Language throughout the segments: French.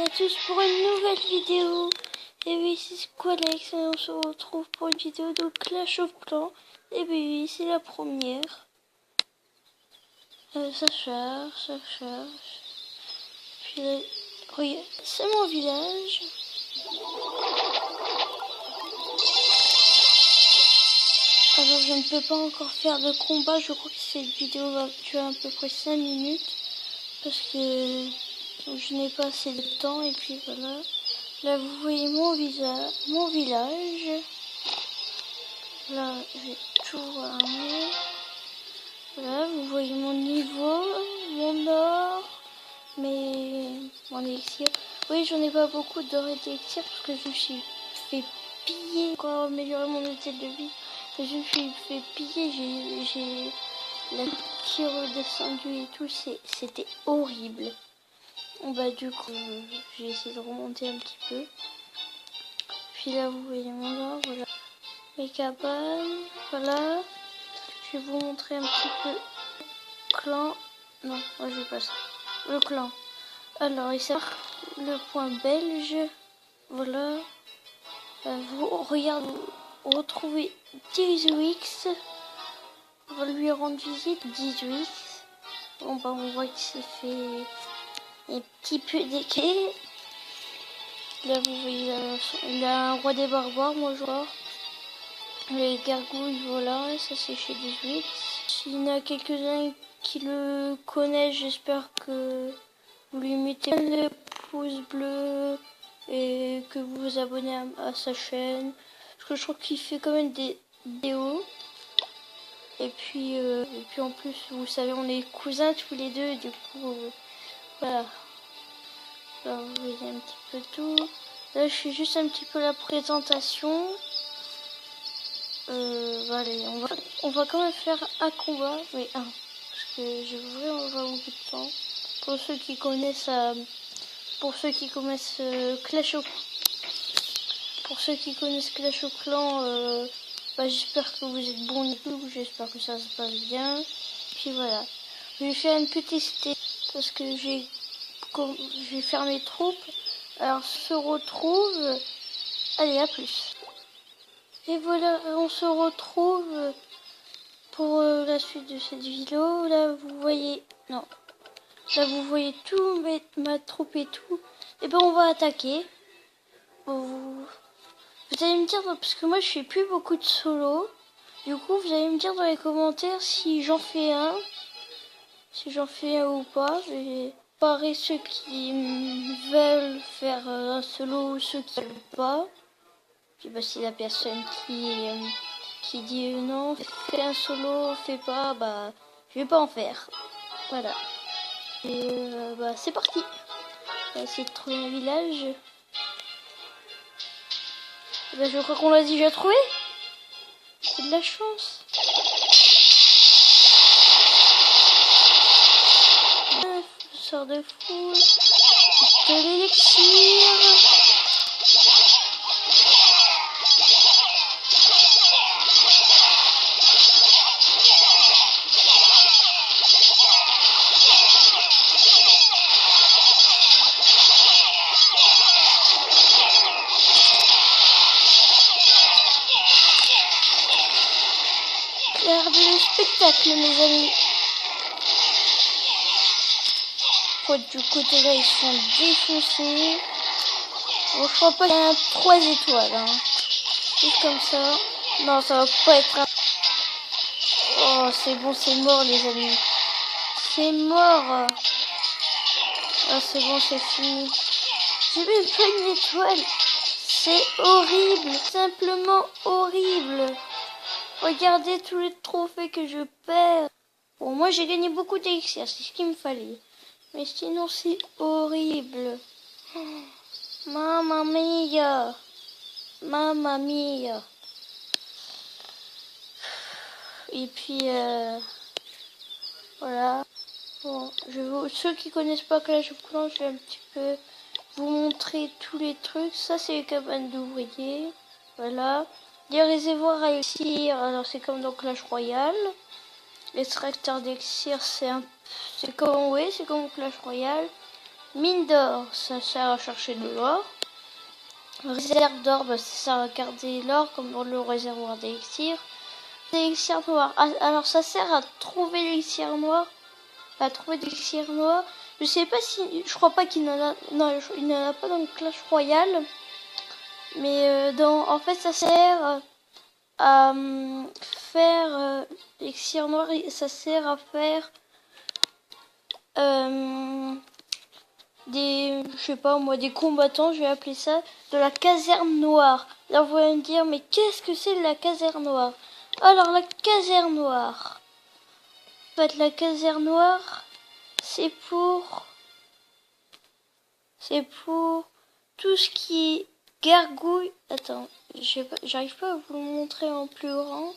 à tous pour une nouvelle vidéo. Et oui, c'est Squalex et on se retrouve pour une vidéo de Clash of Clans. Et oui, c'est la première. Ça charge. Puis là, regarde, c'est mon village. Alors je ne peux pas encore faire de combat. Je crois que cette vidéo va durer à peu près 5 minutes. Parce que je n'ai pas assez de temps. Et puis voilà. Là vous voyez mon village. Là j'ai tout armé. Voilà, vous voyez mon niveau, mon or, mon élixir. Oui, j'en ai pas beaucoup d'or et d'élixir parce que je me suis fait piller pour améliorer mon hôtel de vie. Mais je me suis fait piller, j'ai la qui est redescendue et tout, c'était horrible. Bah du coup, j'ai essayé de remonter un petit peu. Puis là, vous voyez mon or, voilà. Mes cabanes, voilà. Je vais vous montrer un petit peu le clan. Non, moi je vais pas ça. Le clan. Alors, ici, le point belge. Voilà. Vous regardez, vous retrouvez 18. On va lui rendre visite. 18. Bon, bah, on voit qu'il s'est fait un petit peu déqué. Là, vous voyez, il a un roi des barbares, moi je vois. Les gargouilles, voilà, ça c'est chez 18. S'il y en a quelques-uns qui le connaissent, j'espère que vous lui mettez le pouce bleu et que vous vous abonnez à sa chaîne. Parce que je trouve qu'il fait quand même des vidéos. Et puis en plus, vous savez, on est cousins tous les deux, du coup, voilà. Alors, vous voyez un petit peu tout. Là, je fais juste un petit peu la présentation. Allez, on va quand même faire un combat, mais un, parce que j'ai vraiment pas beaucoup de temps. Pour ceux qui connaissent, Clash of Clans, bah, j'espère que vous êtes bons et tout, j'espère que ça se passe bien. Puis voilà, je vais faire une petite test parce que je vais faire mes troupes. Alors, on se retrouve. Allez, à plus. Et voilà, on se retrouve pour la suite de cette vidéo. Là, vous voyez... Non. Là, vous voyez tout, ma troupe et tout. Et ben, on va attaquer. Vous allez me dire, parce que moi, je fais plus beaucoup de solo. Du coup, vous allez me dire dans les commentaires si j'en fais un. Si j'en fais un ou pas. Et pareil, ceux qui veulent faire un solo ou ceux qui ne veulent pas. Puis bah, si la personne qui dit non, fais un solo, fais pas, bah je vais pas en faire. Voilà. Et bah c'est parti. On va essayer de trouver un village. Et bah, je crois qu'on l'a déjà trouvé. C'est de la chance. Sort de foule. De l'élixir. Regardez le spectacle, mes amis. Du côté là, ils sont défoncés. Bon, je crois pas qu'il y a un 3 étoiles. Hein. Juste comme ça. Non, ça va pas être un... Oh, c'est bon, c'est mort, les amis. C'est mort. Ah, c'est bon, c'est fini. J'ai même pas une étoile. C'est horrible. Simplement horrible. Regardez tous les trophées que je perds. Bon, moi j'ai gagné beaucoup d'élixir, c'est ce qu'il me fallait. Mais sinon c'est horrible. Mamma mia. Mamma mia. Et puis voilà. Bon, ceux qui connaissent pas Clash of Clans, je vais un petit peu vous montrer tous les trucs. Ça c'est les cabanes d'ouvriers. Voilà. Les réservoirs à élixir, alors c'est comme dans Clash Royale. L'extracteur d'élixir, c'est comme Clash Royale. Mine d'or, ça sert à chercher de l'or. Réserve d'or, ça sert à garder l'or comme dans le réservoir d'élixir. L'élixir noir, alors ça sert à trouver l'élixir noir. À trouver des élixirs noirs. Je sais pas si, je crois pas qu'il en a, non, il n'en a pas dans le Clash Royale. Mais en fait, ça sert à faire l'élixir noir. Ça sert à faire je sais pas moi, des combattants, je vais appeler ça, de la caserne noire. Là, vous allez me dire, mais qu'est-ce que c'est la caserne noire? Alors, la caserne noire. En fait, la caserne noire, c'est pour tout ce qui est gargouille. Attends, j'arrive pas à vous le montrer en plus grand.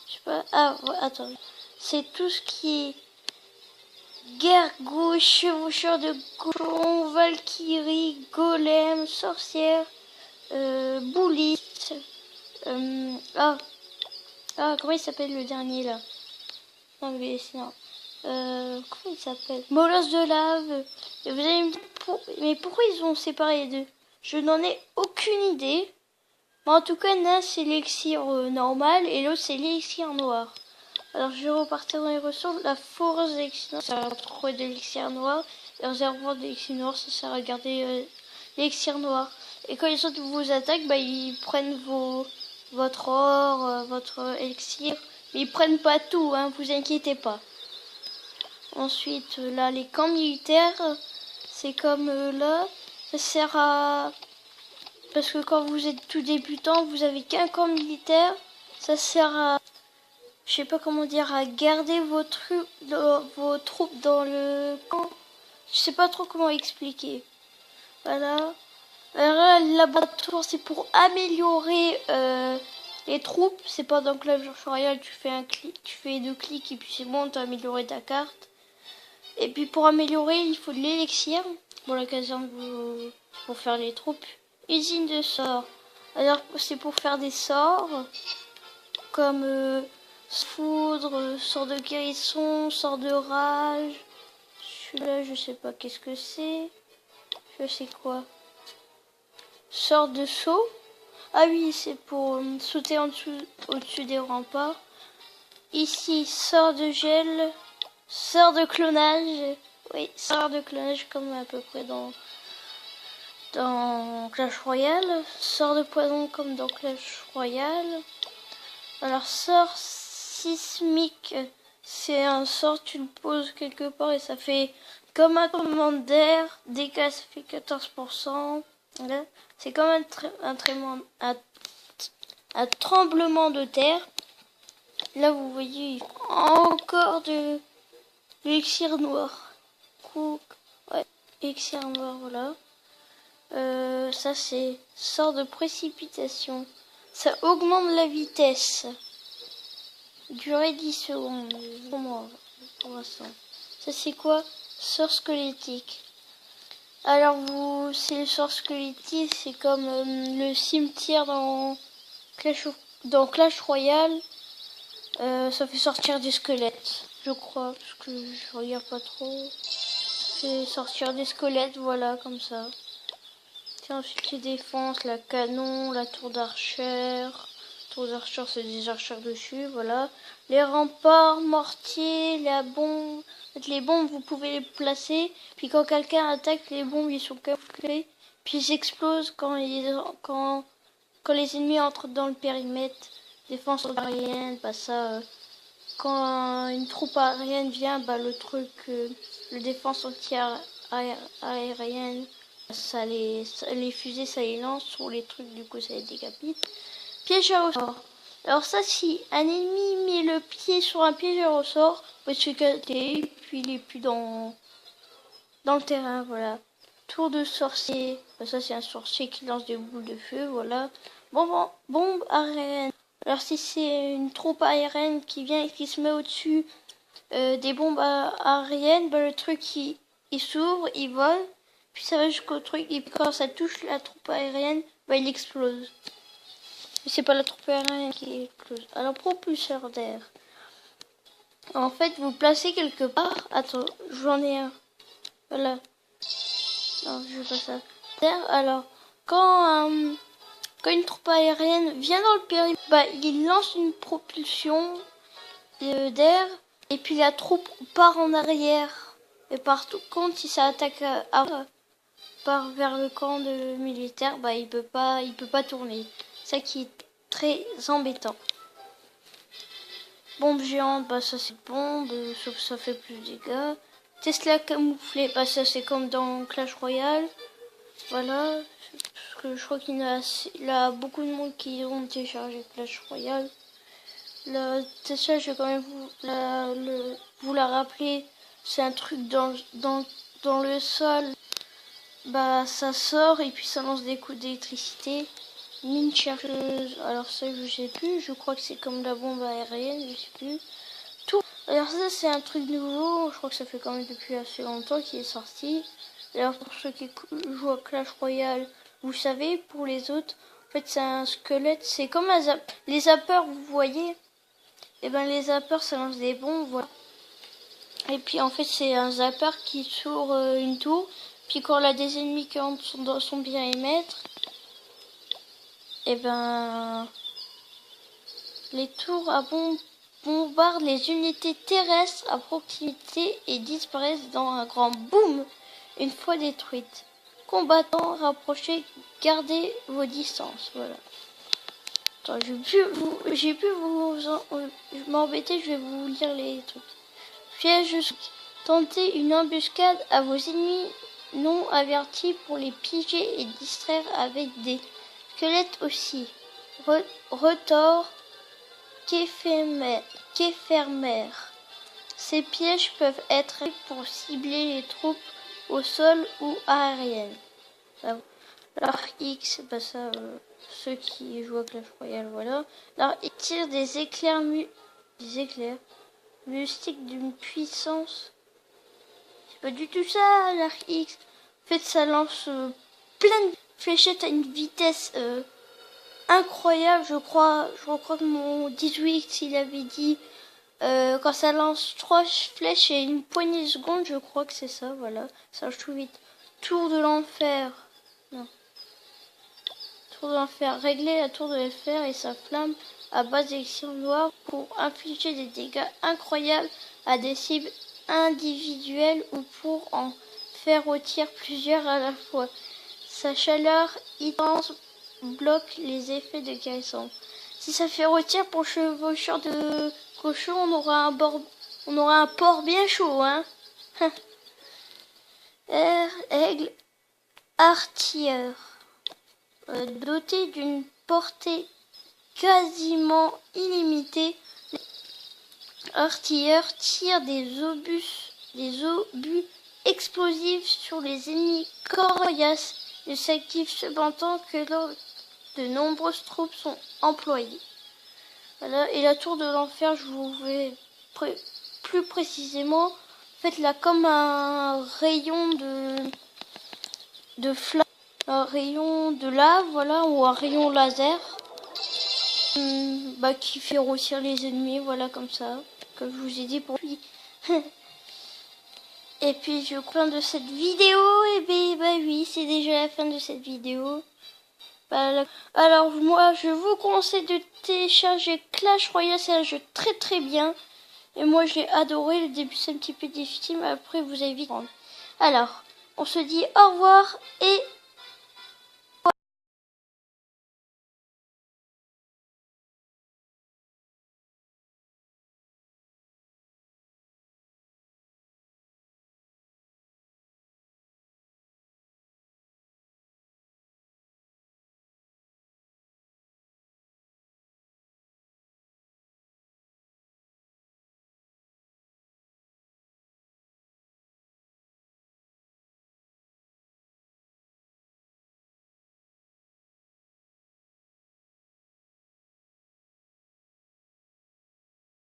Je sais pas. Ah, ouais, attends. C'est tout ce qui est gargouille, chevaucheur de colons, valkyrie, golem, sorcière, bouliste. Comment il s'appelle le dernier là? Non, mais sinon. Comment il s'appelle? Molosse de lave. Et vous allez me dire, mais pourquoi ils ont séparé les deux? Je n'en ai aucune idée. Mais en tout cas, l'un c'est l'élixir normal et l'autre c'est l'élixir noir. Alors je vais repartir dans les ressources. La force d'élixir noir, ça sert à trouver de l'élixir noir. Et le réservoir d'élixir noir, ça sert à garder l'élixir noir. Et quand les autres vous attaquent, ils prennent votre or, votre élixir. Mais ils prennent pas tout, hein, vous inquiétez pas. Ensuite, là, les camps militaires, c'est comme là, ça sert à... Parce que quand vous êtes tout débutant, vous avez qu'un camp militaire, ça sert à... Je sais pas comment dire, à garder vos troupes dans le camp. Je sais pas trop comment expliquer. Voilà. Alors là, le laboratoire, c'est pour améliorer les troupes. C'est pas dans Clash Royale, tu fais 2 clics et puis c'est bon, t'as amélioré ta carte. Et puis pour améliorer, il faut de l'élixir. Bon, la caserne pour faire les troupes. Usine de sorts. Alors c'est pour faire des sorts comme foudre, sort de guérison, sort de rage. Celui-là, je sais pas qu'est-ce que c'est. Je sais quoi. Sort de saut. Ah oui, c'est pour sauter au-dessus des remparts. Ici, sort de gel. Sort de clonage. Oui, sort de clonage comme à peu près dans Clash Royale. Sort de poison comme dans Clash Royale. Alors, sort sismique. C'est un sort, tu le poses quelque part et ça fait comme un tremblement d'air. Dégâts, ça fait 14%. Là, c'est comme un tremblement de terre. Là, vous voyez encore de l'élixir noir. Ouais, élixir noir, voilà. Ça, c'est sort de précipitation. Ça augmente la vitesse. Durée 10 secondes. Pour l'instant. Ça, c'est quoi? Sort squelettique. Alors, c'est le sort squelettique, c'est comme le cimetière dans Clash Royale. Ça fait sortir des squelettes, je crois, parce que je regarde pas trop. Ça fait sortir des squelettes, voilà, comme ça. Et ensuite les défenses, la canon, la tour d'archère. Tour d'archère, c'est des archères dessus, voilà. Les remparts, mortiers, la bombe. Les bombes, vous pouvez les placer. Puis quand quelqu'un attaque, les bombes, ils sont camouflés. Puis ils explosent quand les ennemis entrent dans le périmètre. Défense aérienne, quand une troupe aérienne vient, le défense anti-aérienne, les fusées, ça les lance sur les trucs, du coup ça les décapite. Piège à ressort. Alors ça, si un ennemi met le pied sur un piège à ressort, il se éclater, puis il est plus dans le terrain, voilà. Tour de sorcier, ça c'est un sorcier qui lance des boules de feu, voilà. Bombe aérienne. Alors si c'est une troupe aérienne qui vient et qui se met au-dessus des bombes aériennes, le truc il s'ouvre, il vole, puis ça va jusqu'au truc, et puis quand ça touche la troupe aérienne, il explose. Mais c'est pas la troupe aérienne qui explose. Alors propulseur d'air. En fait, vous placez quelque part. Attends, j'en ai un. Voilà. Non, je veux pas ça. Alors, quand une troupe aérienne vient dans le périmètre, bah, il lance une propulsion d'air et puis la troupe part en arrière. Et par contre, si ça attaque part vers le camp de militaire, bah il peut pas tourner. Ça qui est très embêtant. Bombe géante, bah ça c'est bombe, sauf que ça fait plus de dégâts. Tesla camouflé, bah ça c'est comme dans Clash Royale. Voilà, parce que je crois qu'il y a beaucoup de monde qui ont téléchargé Clash Royale. La Tesla, je vais quand même vous la rappeler. C'est un truc dans le sol. Bah ça sort et puis ça lance des coups d'électricité. Mine chercheuse, alors ça je sais plus, je crois que c'est comme la bombe aérienne, je sais plus. Tout. Alors ça c'est un truc nouveau, je crois que ça fait quand même depuis assez longtemps qu'il est sorti. Alors pour ceux qui jouent à Clash Royale, vous savez, pour les autres, en fait c'est un squelette, c'est comme les zappers, vous voyez. Et ben les zappers ça lance des bombes, voilà. Et puis en fait c'est un zapper qui s'ouvre une tour. Puis quand on a des ennemis qui entrent dans son périmètre, et ben les tours à bombardent les unités terrestres à proximité et disparaissent dans un grand boom une fois détruites. Combattants, rapprochez, gardez vos distances. Voilà. Attends, j'ai pu vous m'embêter, je vais vous lire les trucs. Piège, tentez une embuscade à vos ennemis non avertis pour les piéger et distraire avec des squelettes aussi. Retors qu'éphémères. Ces pièges peuvent être faits pour cibler les troupes au sol ou aériennes. Alors X, bah ça, ceux qui jouent à Clash Royale, voilà. Alors ils tirent des éclairs mystiques d'une puissance. C'est pas du tout ça, l'arc X. En fait, ça lance plein de fléchettes à une vitesse incroyable. Je crois que mon 18X, il avait dit quand ça lance 3 flèches et une poignée de secondes, je crois que c'est ça, voilà. Ça marche tout vite. Tour de l'enfer. Non. Tour de l'enfer. Régler la tour de l'enfer et sa flamme à base d'élixir noir pour infliger des dégâts incroyables à des cibles individuelles ou pour en faire rôtir plusieurs à la fois. Sa chaleur intense bloque les effets de guérison. Si ça fait rôtir pour chevaucheur de cochon, on aura un porc bien chaud, hein. Aigle artilleur. Doté d'une portée quasiment illimitée, l'artilleur tire des obus explosifs sur les ennemis coriaces. Il s'active cependant que lors de nombreuses troupes sont employées. Voilà. Et la tour de l'enfer, je vous vais plus précisément, faites là comme un rayon de flamme, un rayon de lave, voilà, ou un rayon laser, qui fait grossir les ennemis, voilà, comme ça, comme je vous ai dit pour lui. Et puis je crois de cette vidéo, et bah oui, c'est déjà la fin de cette vidéo. Alors moi je vous conseille de télécharger Clash Royale, c'est un jeu très très bien. Et moi j'ai adoré, le début c'est un petit peu difficile, mais après vous allez vite prendre. Alors, on se dit au revoir et